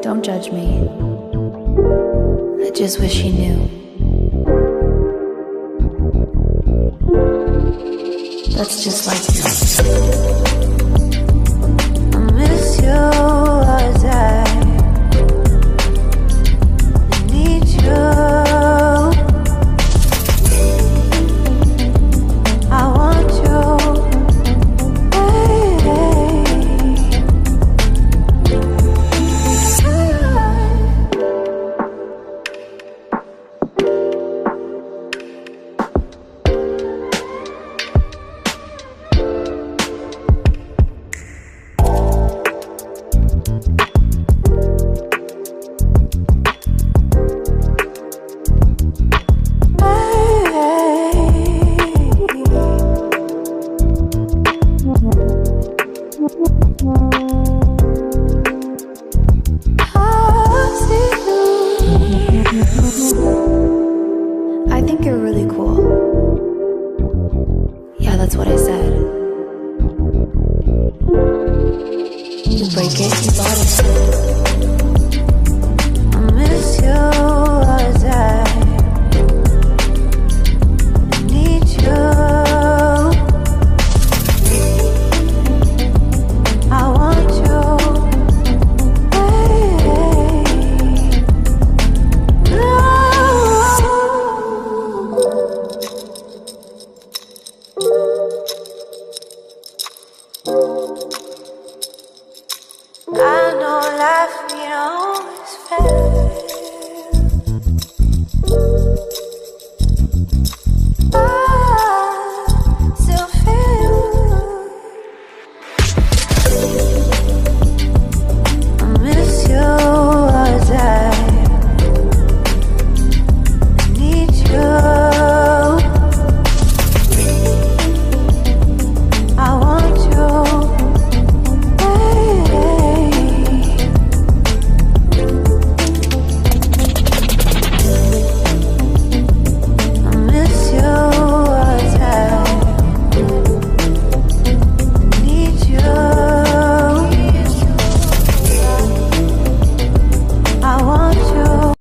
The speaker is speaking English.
Don't judge me. I just wish he knew. That's just like you. I miss you as I need you. I want you. I think you're really cool. Yeah, that's what I said. You break it, you bought it. I miss you as I need you. I want you. I know life ain't always fair.